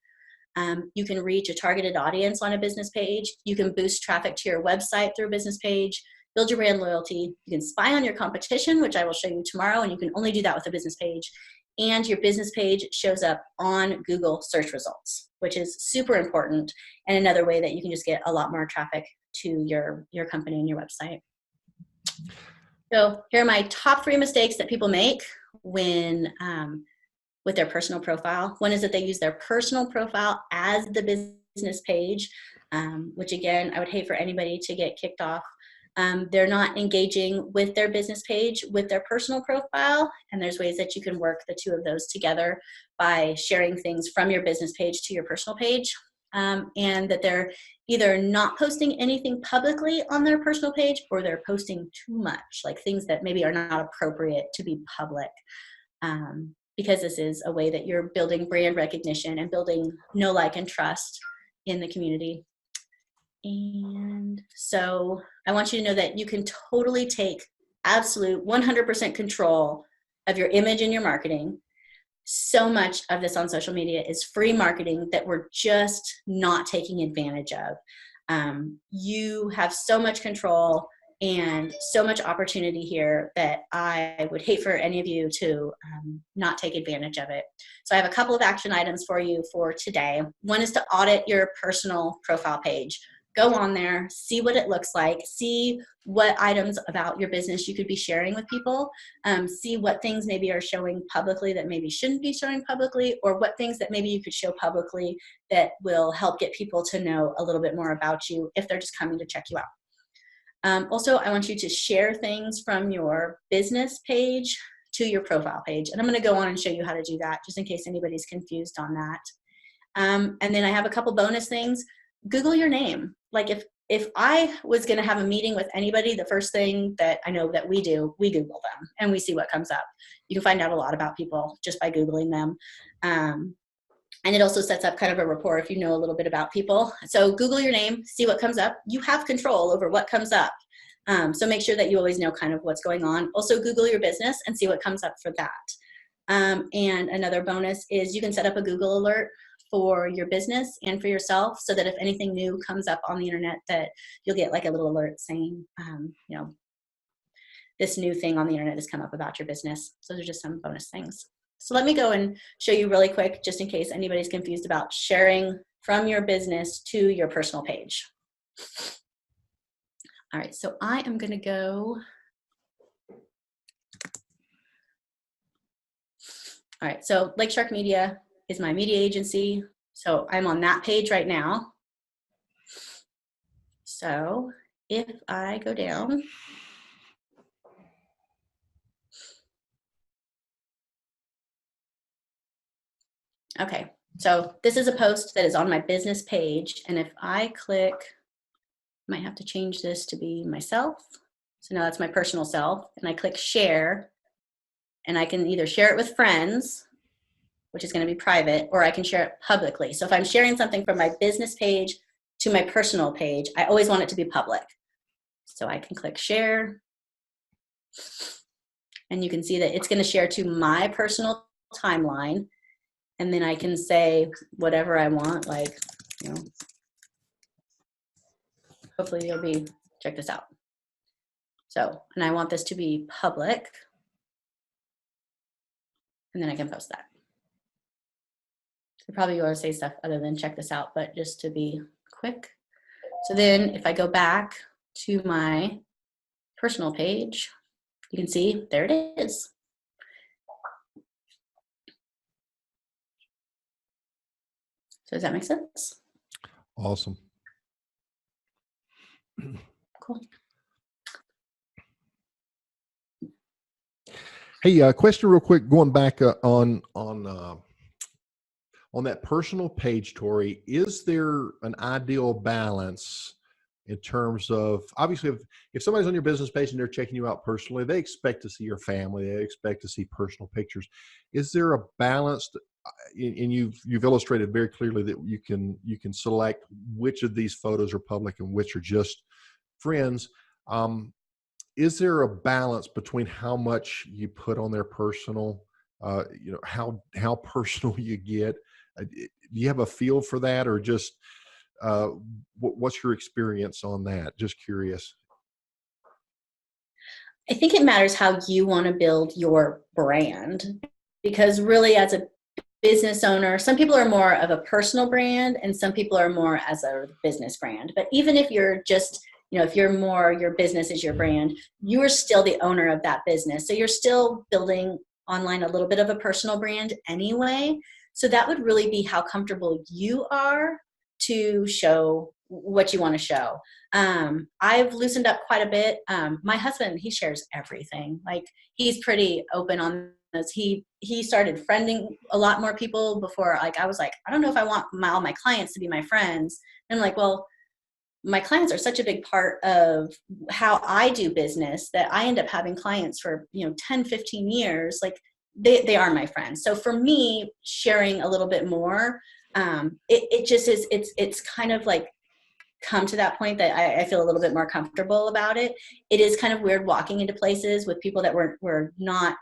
You can reach a targeted audience on a business page. You can boost traffic to your website through a business page, build your brand loyalty. You can spy on your competition, which I will show you tomorrow, and you can only do that with a business page. And your business page shows up on Google search results, which is super important, and another way that you can just get a lot more traffic to your company and your website. So here are my top 3 mistakes that people make when with their personal profile. One is that they use their personal profile as the business page, which again, I would hate for anybody to get kicked off. They're not engaging with their business page with their personal profile, and there's ways that you can work the two of those together by sharing things from your business page to your personal page, and that they're either not posting anything publicly on their personal page, or they're posting too much, like things that maybe are not appropriate to be public. Because this is a way that you're building brand recognition and building know, like, and trust in the community. And so I want you to know that you can totally take absolute 100% control of your image and your marketing. So much of this on social media is free marketing that we're just not taking advantage of. You have so much control and so much opportunity here that I would hate for any of you to not take advantage of it. So I have a couple of action items for you for today. One is to audit your personal profile page. Go on there, see what it looks like, see what items about your business you could be sharing with people, see what things maybe are showing publicly that maybe shouldn't be showing publicly, or what things that maybe you could show publicly that will help get people to know a little bit more about you if they're just coming to check you out. Also, I want you to share things from your business page to your profile page. And I'm going to go on and show you how to do that, just in case anybody's confused on that. And then I have a couple bonus things. Google your name. Like if I was going to have a meeting with anybody, the first thing that I know that we do, we Google them and we see what comes up. You can find out a lot about people just by Googling them. And it also sets up kind of a rapport if you know a little bit about people. So Google your name, see what comes up. You have control over what comes up. So make sure that you always know kind of what's going on. Also Google your business and see what comes up for that. And another bonus is you can set up a Google alert for your business and for yourself, so that if anything new comes up on the internet, that you'll get like a little alert saying, you know, this new thing on the internet has come up about your business. So those are just some bonus things. So let me go and show you really quick, just in case anybody's confused about sharing from your business to your personal page. All right, so I am going to go. All right, so Lake Shark Media is my media agency. So I'm on that page right now. So if I go down, okay, so this is a post that is on my business page. And if I click, I might have to change this to be myself. So now that's my personal self. And I click share, and I can either share it with friends, which is going to be private, or I can share it publicly. So if I'm sharing something from my business page to my personal page, I always want it to be public. So I can click share, and you can see that it's going to share to my personal timeline. And then I can say whatever I want, like, you know, hopefully you'll be, check this out. So, and I want this to be public, and then I can post that. So probably you want to say stuff other than check this out, but just to be quick. So then if I go back to my personal page, you can see there it is. So does that make sense? Awesome. Cool. Hey, question real quick, going back on that personal page, Tori, is there an ideal balance in terms of, obviously, if somebody's on your business page and they're checking you out personally, they expect to see your family, they expect to see personal pictures. Is there a balance? And you've illustrated very clearly that you can select which of these photos are public and which are just friends. Is there a balance between how much you put on their personal, how personal you get? Do you have a feel for that, or just what's your experience on that? Just curious. I think it matters how you want to build your brand, because really as a business owner, some people are more of a personal brand and some people are more as a business brand. But even if you're just, if you're more, your business is your brand, you are still the owner of that business. So you're still building online a little bit of a personal brand anyway. So that would really be how comfortable you are to show what you want to show. I've loosened up quite a bit. My husband, he shares everything. Like, he's pretty open on this. He started friending a lot more people before. Like, I was like, I don't know if I want all my clients to be my friends. And I'm like, well, my clients are such a big part of how I do business that I end up having clients for 10, 15 years. Like, they are my friends. So for me, sharing a little bit more, it just is, it's kind of like come to that point that I feel a little bit more comfortable about it. It is kind of weird walking into places with people that we're not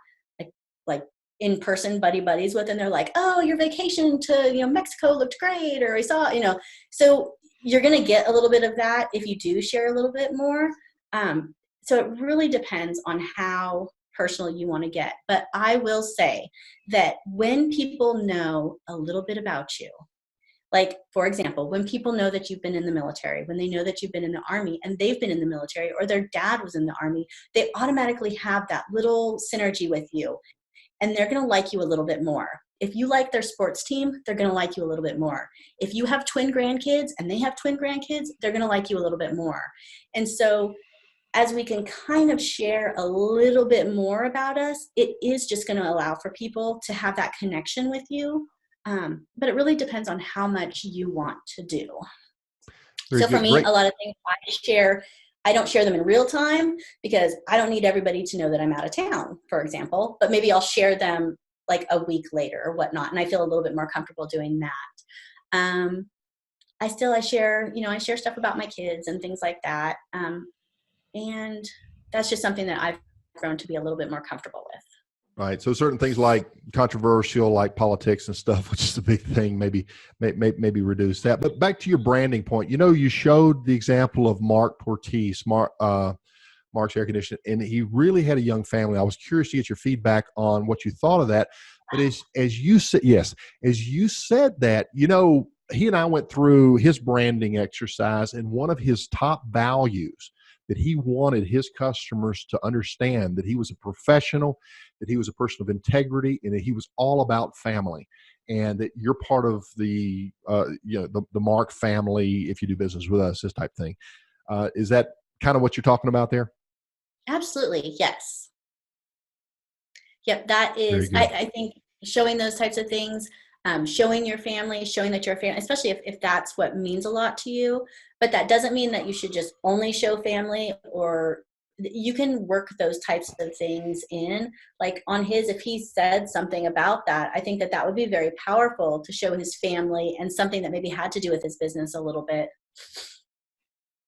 like in person buddies with, and they're like, oh, your vacation to Mexico looked great, or I saw, so you're going to get a little bit of that if you do share a little bit more. So it really depends on how personal you want to get. But I will say that when people know a little bit about you, like, for example, when people know that you've been in the military, when they know that you've been in the Army and they've been in the military, or their dad was in the Army, they automatically have that little synergy with you, and they're going to like you a little bit more. If you like their sports team, they're going to like you a little bit more. If you have twin grandkids and they have twin grandkids, they're going to like you a little bit more. And so as we can kind of share a little bit more about us, it is just going to allow for people to have that connection with you. But it really depends on how much you want to do. Very so good. For me, Great. A lot of things I don't share them in real time because I don't need everybody to know that I'm out of town, for example, but maybe I'll share them like a week later or whatnot. And I feel a little bit more comfortable doing that. I share stuff about my kids and things like that. And that's just something that I've grown to be a little bit more comfortable with. Right. So certain things like controversial, like politics and stuff, which is a big thing, maybe reduce that. But back to your branding point, you showed the example of Mark Portis, Mark's Air Conditioning, and he really had a young family. I was curious to get your feedback on what you thought of that. But as you said, yes, as you said that, you know, he and I went through his branding exercise, and one of his top values that he wanted his customers to understand that he was a professional, that he was a person of integrity, and that he was all about family. And that you're part of the, the Mark family if you do business with us, this type thing. Is that kind of what you're talking about there? Absolutely. Yes. Yep. That Very is, good. I think showing those types of things, showing your family, showing that you're a family, especially if that's what means a lot to you. But that doesn't mean that you should just only show family, or you can work those types of things in. Like on his, if he said something about that, I think that that would be very powerful to show his family and something that maybe had to do with his business a little bit.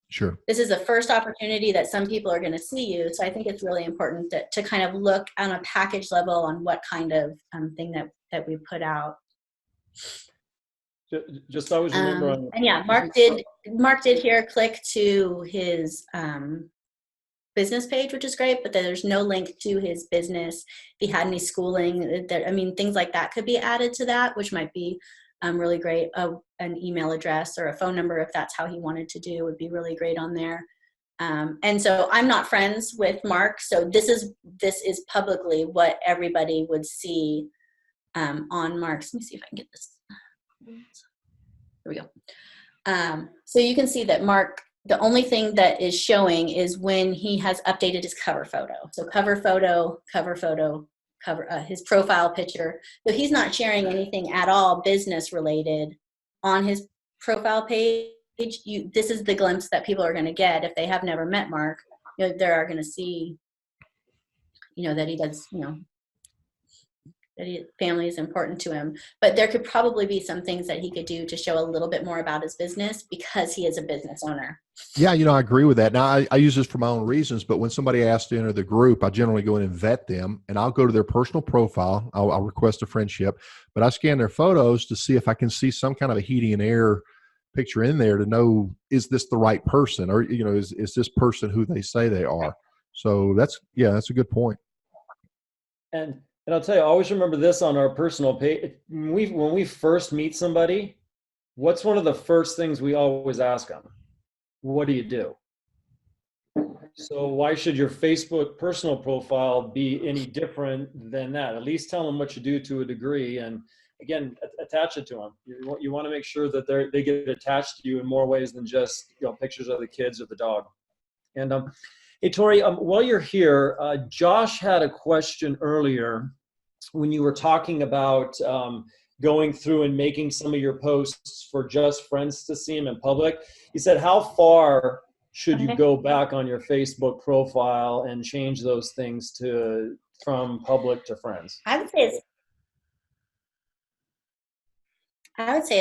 Sure. This is the first opportunity that some people are going to see you. So I think it's really important to kind of look on a package level on what kind of thing that we put out. Just always remember. And yeah, Mark did here click to his business page, which is great, but there's no link to his business. If he had any schooling, things like that could be added to that, which might be really great. An email address or a phone number, if that's how he wanted to do, would be really great on there. And so I'm not friends with Mark, so this is publicly what everybody would see on Mark's. Let me see if I can get this. Here we go. So you can see that Mark, the only thing that is showing is when he has updated his cover photo. So cover photo, his profile picture. So he's not sharing anything at all business related on his profile page. This is the glimpse that people are going to get if they have never met Mark. They are going to see, that he does, that family is important to him. But there could probably be some things that he could do to show a little bit more about his business because he is a business owner. Yeah, I agree with that. Now, I use this for my own reasons, but when somebody asks to enter the group, I generally go in and vet them, and I'll go to their personal profile. I'll request a friendship, but I scan their photos to see if I can see some kind of a heating and air picture in there to know, is this the right person, or is this person who they say they are? So that's a good point. And I'll tell you, always remember this on our personal page. When we first meet somebody, what's one of the first things we always ask them? What do you do? So why should your Facebook personal profile be any different than that? At least tell them what you do to a degree, and again, attach it to them. You want to make sure that they get attached to you in more ways than just pictures of the kids or the dog. And hey, Tori, while you're here, Josh had a question earlier when you were talking about going through and making some of your posts for just friends to see them in public. He said, how far should you go back on your Facebook profile and change those things from public to friends? I would say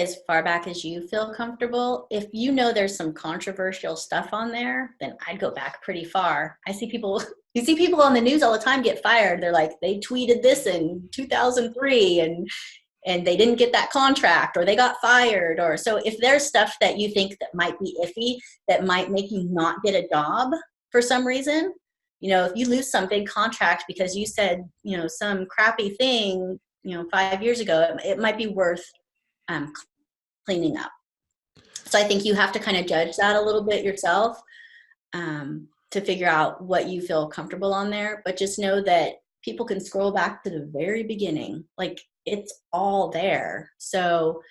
as far back as you feel comfortable. If there's some controversial stuff on there, then I'd go back pretty far. You see people on the news all the time get fired. They're like, they tweeted this in 2003 and they didn't get that contract, or they got fired. Or so if there's stuff that you think that might be iffy, that might make you not get a job for some reason, if you lose some big contract because you said, some crappy thing, 5 years ago, it might be worth cleaning up. So I think you have to kind of judge that a little bit yourself to figure out what you feel comfortable on there. But just know that people can scroll back to the very beginning. Like, it's all there. So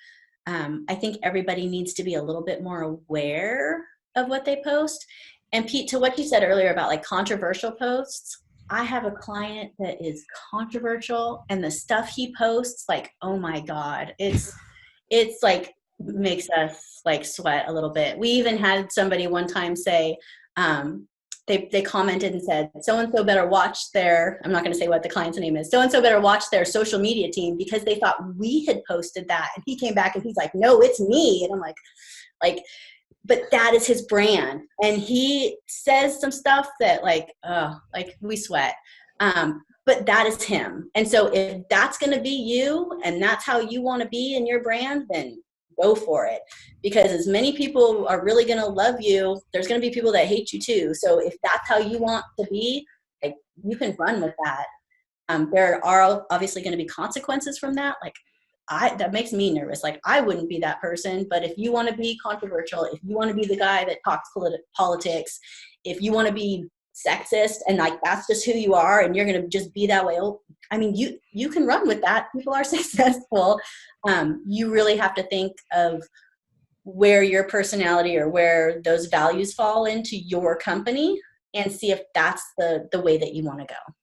I think everybody needs to be a little bit more aware of what they post. And Pete, to what you said earlier about like controversial posts, I have a client that is controversial, and the stuff he posts, like, oh my God, it's like makes us like sweat a little bit. We even had somebody one time say, they commented and said, so-and-so better watch their, I'm not going to say what the client's name is, so-and-so better watch their social media team because they thought we had posted that. And he came back and he's like, no, it's me. And I'm like, but that is his brand. And he says some stuff that like we sweat. But that is him. And so if that's going to be you and that's how you want to be in your brand, then go for it, because as many people are really going to love you, there's going to be people that hate you too. So if that's how you want to be, like, you can run with that. There are obviously going to be consequences from that. Like, that makes me nervous. Like, I wouldn't be that person, but if you want to be controversial, if you want to be the guy that talks politics, if you want to be sexist and like that's just who you are and you're going to just be that way, I mean, you can run with that. People are successful. You really have to think of where your personality or where those values fall into your company and see if that's the way that you want to go.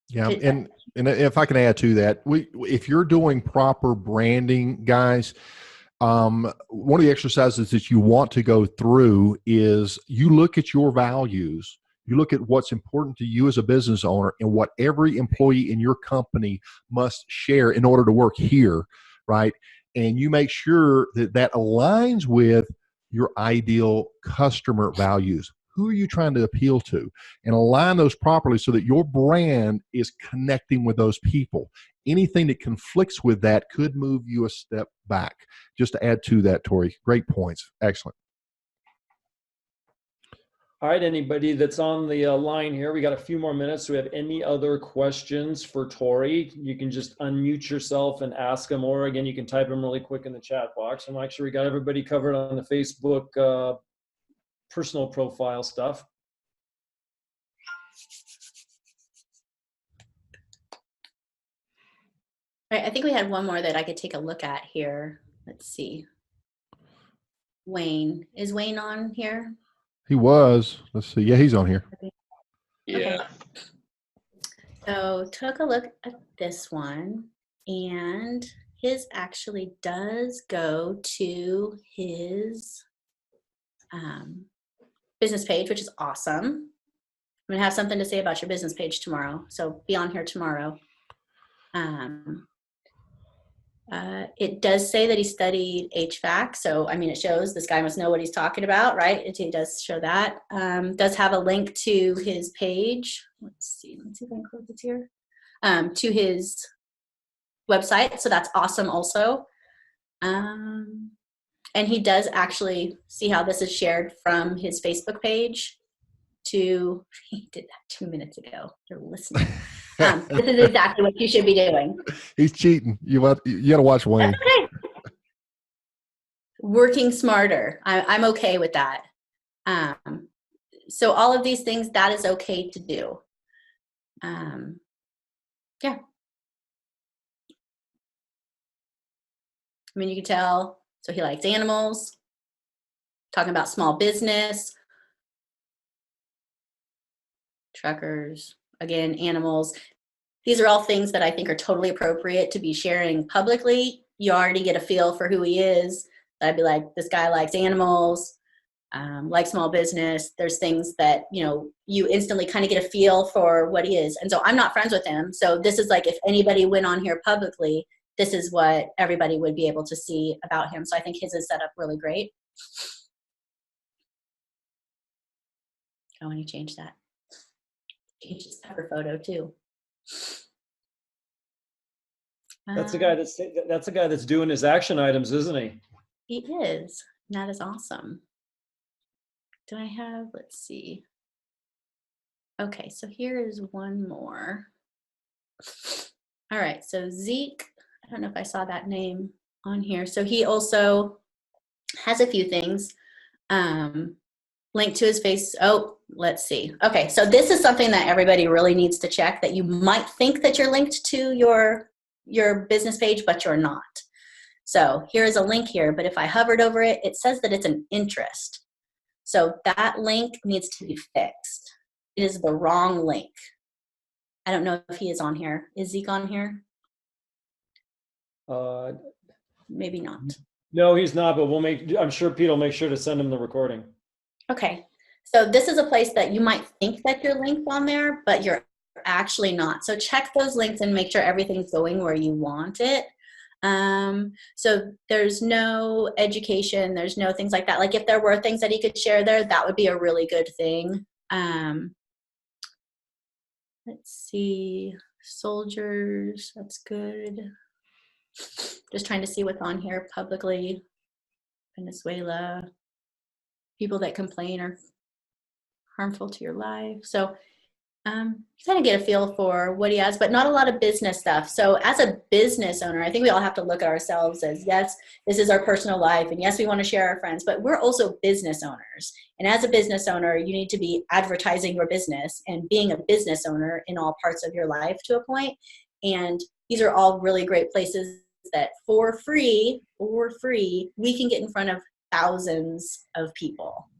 Yeah, and if I can add to that, if you're doing proper branding, guys, one of the exercises that you want to go through is you look at your values, you look at what's important to you as a business owner and what every employee in your company must share in order to work here, right? And you make sure that that aligns with your ideal customer values. Who are you trying to appeal to? And align those properly so that your brand is connecting with those people. Anything that conflicts with that could move you a step back. Just to add to that, Tori, great points. Excellent. All right, anybody that's on the line here, we got a few more minutes. Do we have any other questions for Tori? You can just unmute yourself and ask them, or again, you can type them really quick in the chat box. And actually, we got everybody covered on the Facebook personal profile stuff. Right, I think we had one more that I could take a look at here. Let's see. Wayne. Is Wayne on here? He was. Let's see. Yeah, he's on here. Yeah. Okay. So took a look at this one, and his actually does go to his business page, which is awesome. I'm going to have something to say about your business page tomorrow, so be on here tomorrow. It does say that he studied HVAC, so I mean, it shows this guy must know what he's talking about, right? It does show that. Does have a link to his page. Let's see if I can close this here. To his website, so that's awesome also. And he does actually see how this is shared from his Facebook page to, he did that 2 minutes ago. You're listening. This is exactly what you should be doing. He's cheating. You got to watch Wayne. That's okay. Working smarter. I'm okay with that. So all of these things, that is okay to do. Yeah. I mean, you can tell, so he likes animals, talking about small business, truckers, again, animals. These are all things that I think are totally appropriate to be sharing publicly. You already get a feel for who he is. I'd be like, this guy likes animals, likes small business. There's things that, you know, you instantly kind of get a feel for what he is. And so I'm not friends with him. So this is like, if anybody went on here publicly, this is what everybody would be able to see about him. So I think his is set up really great. Oh, and he changed that. Change his cover photo too. That's the guy that's doing his action items, isn't he? He is. That is awesome. Do I have, let's see. Okay, so here is one more. All right, so Zeke, I don't know if I saw that name on here. So he also has a few things. Linked to his face. Oh, let's see. Okay, so this is something that everybody really needs to check, that you might think that you're linked to your business page, but you're not. So here is a link here, but if I hovered over it, it says that it's an interest. So that link needs to be fixed. It is the wrong link. I don't know if he is on here. Is Zeke on here? Maybe not. No, he's not, but I'm sure Pete will make sure to send him the recording. Okay. So this is a place that you might think that you're linked on there, but you're actually not. So check those links and make sure everything's going where you want it. So there's no education, there's no things like that. Like if there were things that he could share there, that would be a really good thing. Let's see, soldiers, that's good. Just trying to see what's on here publicly. Venezuela. People that complain are harmful to your life. So kind of get a feel for what he has, but not a lot of business stuff. So as a business owner, I think we all have to look at ourselves as, yes, this is our personal life. And yes, we want to share our friends, but we're also business owners. And as a business owner, you need to be advertising your business and being a business owner in all parts of your life to a point. And these are all really great places that for free, we can get in front of thousands of people.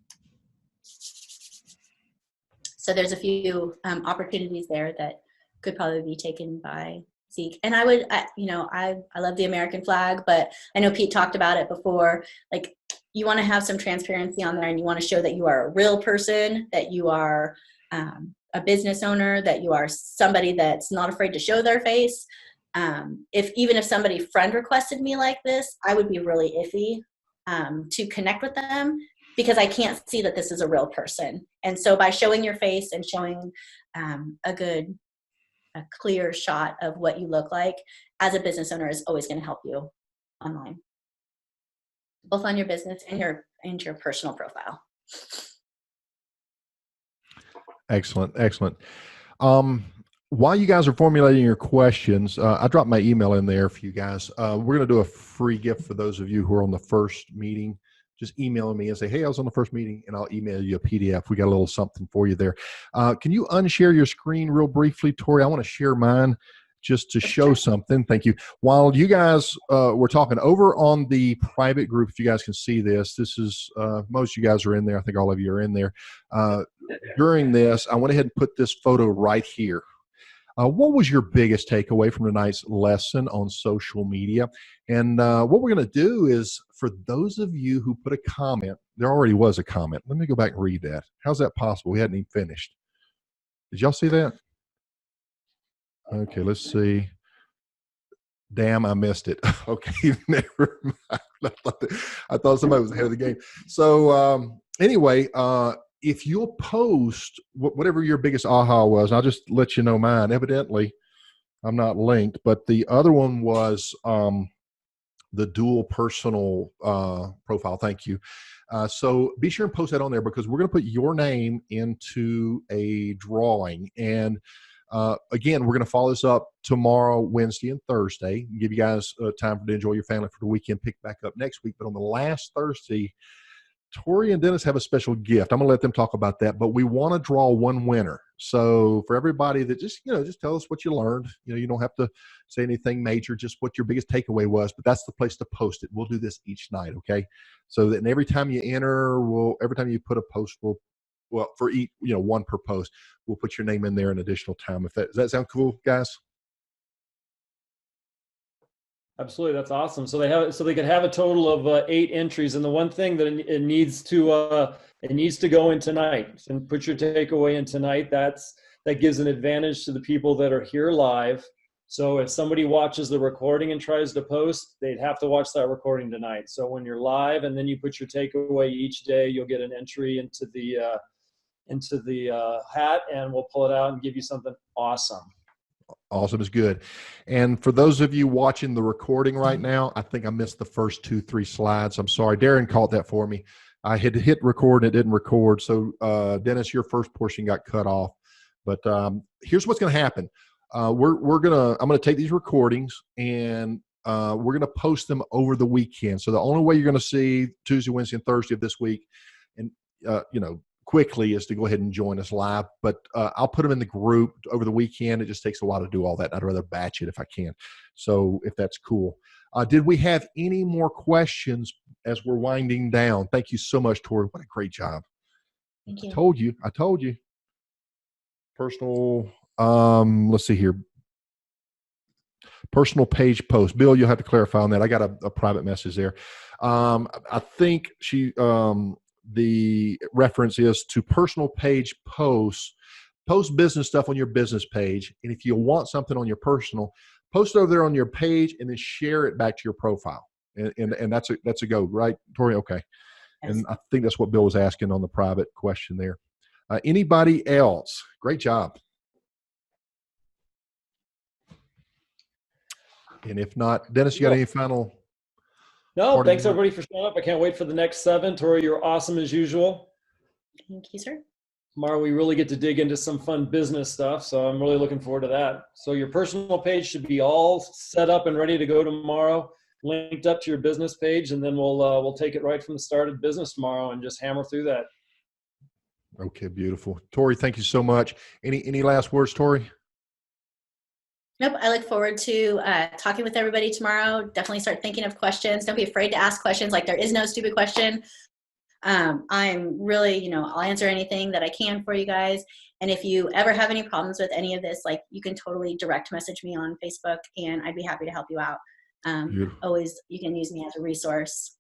So there's a few opportunities there that could probably be taken by Zeke. And I would, I love the American flag, but I know Pete talked about it before. Like, you want to have some transparency on there, and you want to show that you are a real person, that you are a business owner, that you are somebody that's not afraid to show their face. Even if somebody friend requested me like this, I would be really iffy to connect with them, because I can't see that this is a real person. And so by showing your face and showing a clear shot of what you look like as a business owner is always going to help you online, both on your business and your personal profile. Excellent. While you guys are formulating your questions, I dropped my email in there for you guys. We're going to do a free gift for those of you who are on the first meeting. Just email me and say, hey, I was on the first meeting, and I'll email you a PDF. We got a little something for you there. Can you unshare your screen real briefly, Tori? I want to share mine just to show something. Thank you. While you guys were talking over on the private group, if you guys can see this is, most of you guys are in there. I think all of you are in there. During this, I went ahead and put this photo right here. What was your biggest takeaway from tonight's lesson on social media? And what we're going to do is, for those of you who put a comment, there already was a comment. Let me go back and read that. How's that possible? We hadn't even finished. Did y'all see that? Okay, let's see. Damn, I missed it. Okay, never mind. I thought somebody was ahead of the game. So anyway, if you'll post whatever your biggest aha was, I'll just let you know mine. Evidently, I'm not linked, but the other one was the dual personal profile. Thank you. So be sure and post that on there, because we're going to put your name into a drawing. And again, we're going to follow this up tomorrow, Wednesday, and Thursday, and give you guys time to enjoy your family for the weekend. Pick back up next week. But on the last Thursday, Tori and Dennis have a special gift. I'm going to let them talk about that, but we want to draw one winner. So for everybody that just tell us what you learned. You don't have to say anything major, just what your biggest takeaway was, but that's the place to post it. We'll do this each night. Okay. So that every time you enter, every time you put a post, for each, one per post, we'll put your name in there an additional time. Does that sound cool, guys? Absolutely, that's awesome. So they could have a total of 8 entries, and the one thing that it needs to go in tonight. And put your takeaway in tonight. That gives an advantage to the people that are here live. So if somebody watches the recording and tries to post, they'd have to watch that recording tonight. So when you're live and then you put your takeaway each day, you'll get an entry into the hat, and we'll pull it out and give you something awesome. Awesome is good. And for those of you watching the recording right now, I think I missed the first 2-3 slides. I'm sorry. Darren caught that for me. I had to hit record and it didn't record. So Dennis, your first portion got cut off. But here's what's going to happen. I'm going to take these recordings, and we're going to post them over the weekend. So the only way you're going to see Tuesday, Wednesday, and Thursday of this week, and quickly, is to go ahead and join us live. But I'll put them in the group over the weekend. It just takes a while to do all that. I'd rather batch it if I can. So if that's cool. Did we have any more questions as we're winding down? Thank you so much, Tori. What a great job. Thank you. I told you. Personal, let's see here. Personal page post. Bill, you'll have to clarify on that. I got a private message there. I think the reference is to personal page posts. Post business stuff on your business page, and if you want something on your personal, post it over there on your page, and then share it back to your profile. And that's a go, right, Tori? Okay. Yes. And I think that's what Bill was asking on the private question there. Anybody else? Great job. And if not, Dennis, you got any final No, Parting thanks words? everybody for showing up. I can't wait for the next 7. Tori, you're awesome as usual. Thank you, sir. Tomorrow we really get to dig into some fun business stuff, so I'm really looking forward to that. So your personal page should be all set up and ready to go tomorrow, linked up to your business page, and then we'll take it right from the start of business tomorrow and just hammer through that. Okay, beautiful. Tori, thank you so much. Any last words, Tori? Nope. I look forward to talking with everybody tomorrow. Definitely start thinking of questions. Don't be afraid to ask questions. Like, there is no stupid question. I'm really, I'll answer anything that I can for you guys. And if you ever have any problems with any of this, like, you can totally direct message me on Facebook, and I'd be happy to help you out. Always, you can use me as a resource.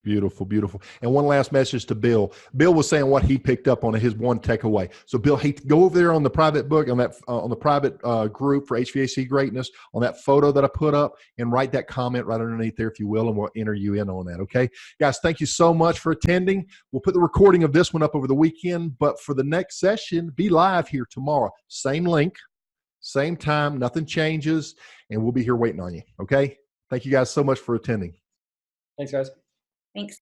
Beautiful, beautiful. And one last message to Bill. Bill was saying what he picked up on his one takeaway. So Bill, hey, go over there on the private book, on that on the private group for HVAC Greatness, on that photo that I put up, and write that comment right underneath there, if you will, and we'll enter you in on that. Okay, guys, thank you so much for attending. We'll put the recording of this one up over the weekend, but for the next session, be live here tomorrow. Same link, same time, nothing changes, and we'll be here waiting on you. Okay, thank you guys so much for attending. Thanks, guys. Thanks.